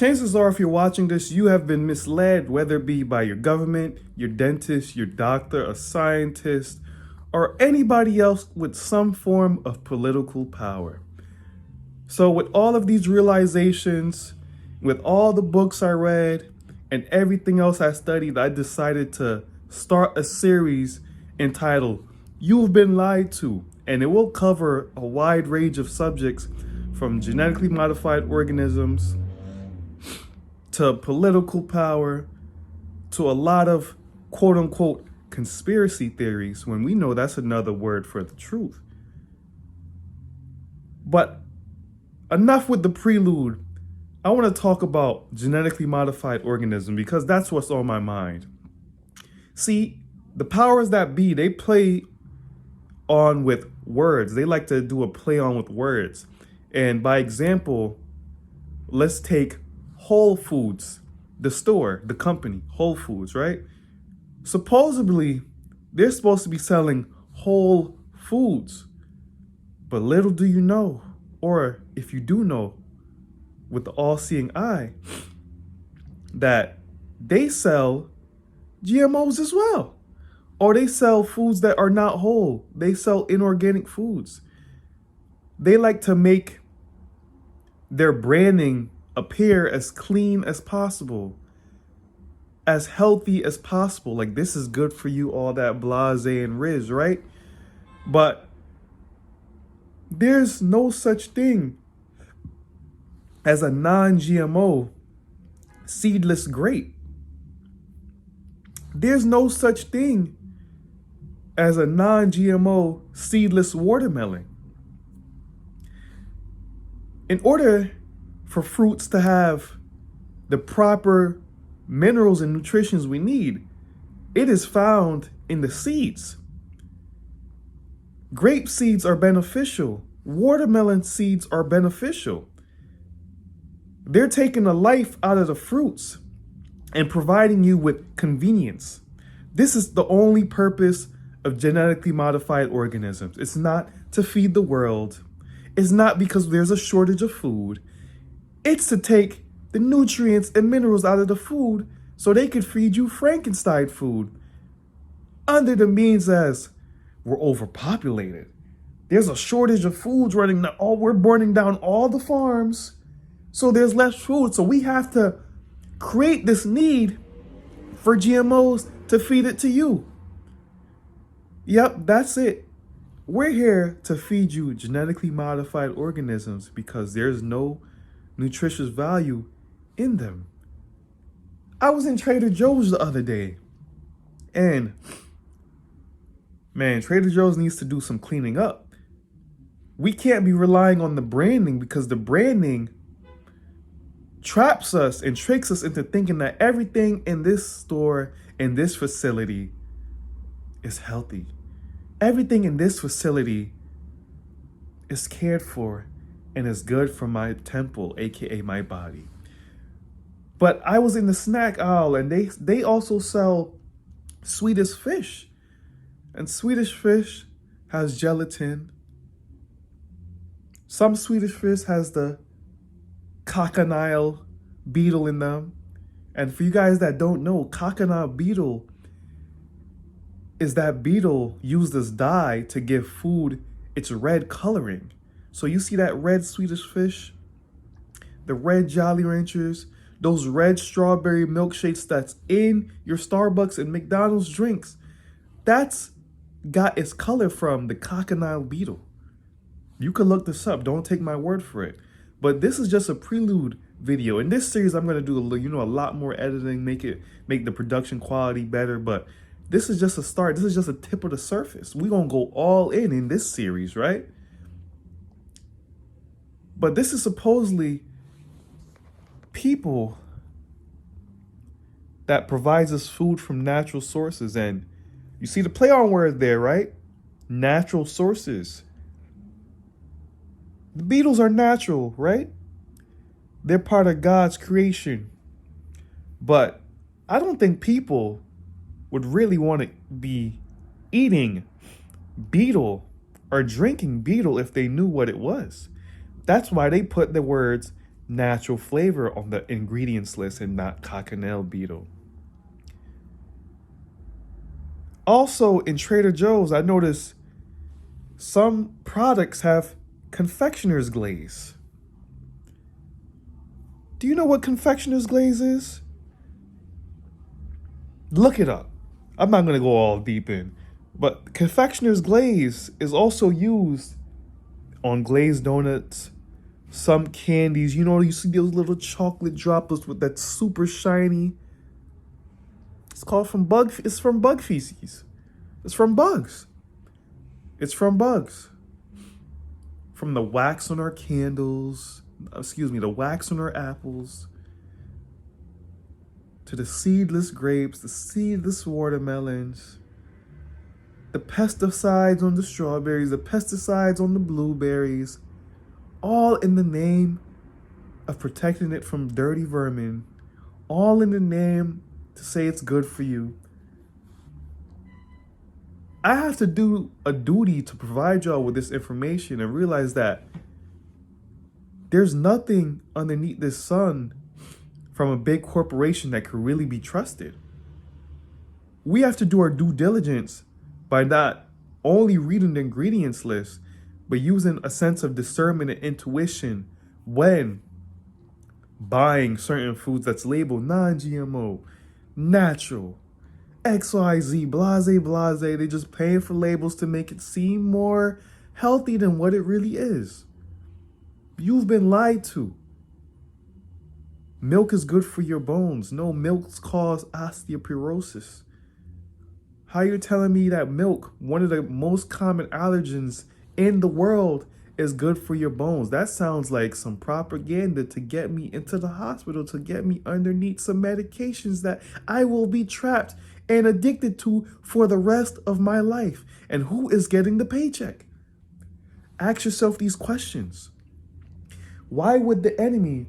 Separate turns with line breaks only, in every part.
Chances are, if you're watching this, you have been misled, whether it be by your government, your dentist, your doctor, a scientist, or anybody else with some form of political power. So, with all of these realizations, with all the books I read, and everything else I studied, I decided to start a series entitled You've Been Lied To, and it will cover a wide range of subjects from genetically modified organisms to political power to a lot of quote unquote conspiracy theories, when we know that's another word for the truth. But enough with the prelude. I want to talk about genetically modified organism because that's what's on my mind. See, the powers that be, they play on with words. They like to do a play on with words. And by example, let's take Whole Foods, the store, the company, Whole Foods, right? Supposedly, they're supposed to be selling whole foods. But little do you know, or if you do know, with the all-seeing eye, that they sell GMOs as well. Or they sell foods that are not whole. They sell inorganic foods. They like to make their branding appear as clean as possible, as healthy as possible. Like, this is good for you, all that blase and riz, right? But there's no such thing as a non-GMO seedless grape. There's no such thing as a non-GMO seedless watermelon. In order for fruits to have the proper minerals and nutritions we need, it is found in the seeds. Grape seeds are beneficial. Watermelon seeds are beneficial. They're taking the life out of the fruits and providing you with convenience. This is the only purpose of genetically modified organisms. It's not to feed the world. It's not because there's a shortage of food. It's to take the nutrients and minerals out of the food so they could feed you Frankenstein food under the means as we're overpopulated. There's a shortage of foods running now. Oh, we're burning down all the farms, so there's less food. So we have to create this need for GMOs to feed it to you. Yep, that's it. We're here to feed you genetically modified organisms because there's no nutritious value in them. I was in Trader Joe's the other day, and man, Trader Joe's needs to do some cleaning up. We can't be relying on the branding because the branding traps us and tricks us into thinking that everything in this store, in this facility, is healthy. Everything in this facility is cared for and is good for my temple, aka my body. But I was in the snack aisle and they also sell Swedish fish. And Swedish fish has gelatin. Some Swedish fish has the cochineal beetle in them. And for you guys that don't know, cochineal beetle is that beetle used as dye to give food its red coloring. So you see that red Swedish fish, the red Jolly Ranchers, those red strawberry milkshakes that's in your Starbucks and McDonald's drinks, that's got its color from the cochineal beetle. You can look this up. Don't take my word for it. But this is just a prelude video. In this series, I'm gonna do a lot more editing, make the production quality better. But this is just a start. This is just a tip of the surface. We're gonna go all in this series, right? But this is supposedly people that provides us food from natural sources. And you see the play on word there, right? Natural sources. The beetles are natural, right? They're part of God's creation. But I don't think people would really want to be eating beetle or drinking beetle if they knew what it was. That's why they put the words natural flavor on the ingredients list and not cochineal beetle. Also, in Trader Joe's, I noticed some products have confectioner's glaze. Do you know what confectioner's glaze is? Look it up. I'm not going to go all deep in. But confectioner's glaze is also used on glazed donuts, some candies. You know, you see those little chocolate droplets with that super shiny. It's from bug feces. It's from bugs. It's from bugs. From the wax on our candles, the wax on our apples, to the seedless grapes, the seedless watermelons, the pesticides on the strawberries, the pesticides on the blueberries, all in the name of protecting it from dirty vermin, all in the name to say it's good for you. I have to do a duty to provide y'all with this information and realize that there's nothing underneath this sun from a big corporation that could really be trusted. We have to do our due diligence by not only reading the ingredients list, but using a sense of discernment and intuition when buying certain foods that's labeled non-GMO, natural, XYZ, blase. They just paying for labels to make it seem more healthy than what it really is. You've been lied to. Milk is good for your bones. No, milks cause osteoporosis. How you're telling me that milk, one of the most common allergens in the world, is good for your bones? That sounds like some propaganda to get me into the hospital, to get me underneath some medications that I will be trapped and addicted to for the rest of my life. And who is getting the paycheck? Ask yourself these questions. Why would the enemy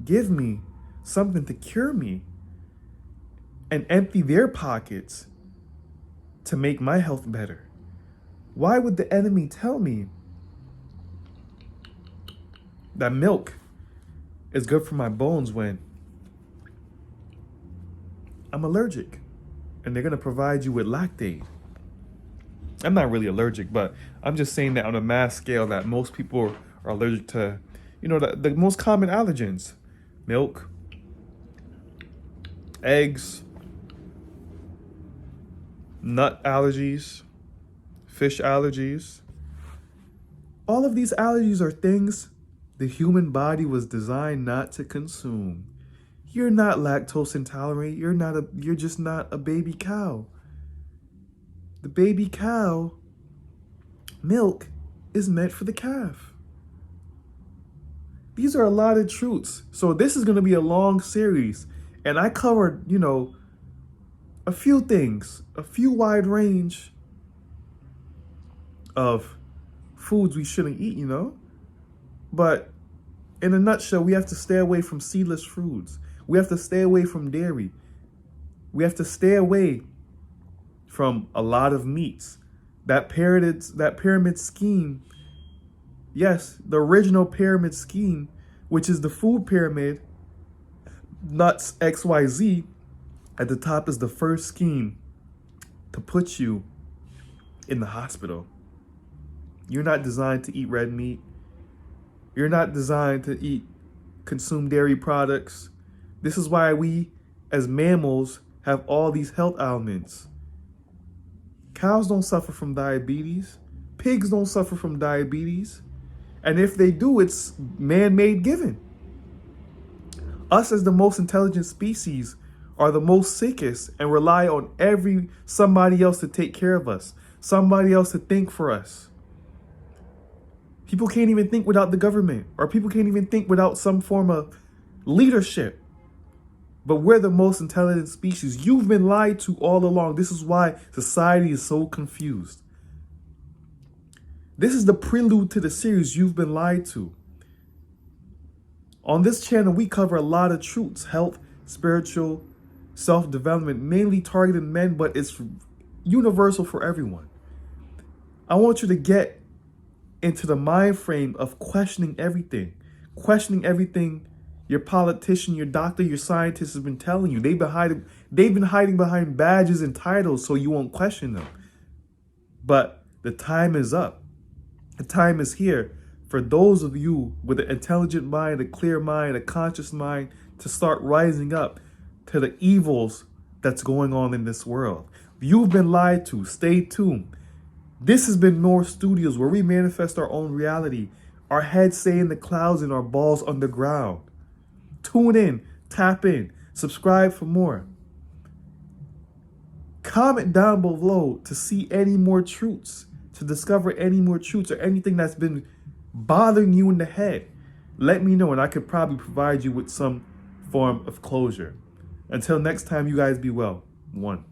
give me something to cure me and empty their pockets to make my health better? Why would the enemy tell me that milk is good for my bones when I'm allergic and they're going to provide you with Lactaid? I'm not really allergic, but I'm just saying that on a mass scale that most people are allergic to, the most common allergens: milk, eggs, nut allergies, fish allergies. All of these allergies are things the human body was designed not to consume. You're not lactose intolerant. You're just not a baby cow. The baby cow milk is meant for the calf. These are a lot of truths. So this is going to be a long series. And I covered, a few things, a few wide range of foods we shouldn't eat, But in a nutshell, we have to stay away from seedless foods. We have to stay away from dairy. We have to stay away from a lot of meats. That pyramid scheme, yes, the original pyramid scheme, which is the food pyramid, nuts XYZ, at the top is the first scheme to put you in the hospital. You're not designed to eat red meat. You're not designed to consume dairy products. This is why we, as mammals, have all these health ailments. Cows don't suffer from diabetes. Pigs don't suffer from diabetes. And if they do, it's man-made given. Us as the most intelligent species are the most sickest and rely on somebody else to take care of us, somebody else to think for us. People can't even think without the government, or people can't even think without some form of leadership. But we're the most intelligent species. You've been lied to all along. This is why society is so confused. This is the prelude to the series You've Been Lied To. On this channel, we cover a lot of truths: health, spiritual, self-development, mainly targeting men, but it's universal for everyone. I want you to get into the mind frame of questioning everything your politician, your doctor, your scientist has been telling you. They've been hiding behind badges and titles so you won't question them. But the time is up. The time is here for those of you with an intelligent mind, a clear mind, a conscious mind to start rising up to the evils that's going on in this world. You've been lied to. Stay tuned. This has been North Studios, where we manifest our own reality. Our heads stay in the clouds and our balls underground. Tune in, tap in, subscribe for more. Comment down below to see any more truths, to discover any more truths or anything that's been bothering you in the head. Let me know and I could probably provide you with some form of closure. Until next time, you guys be well. One.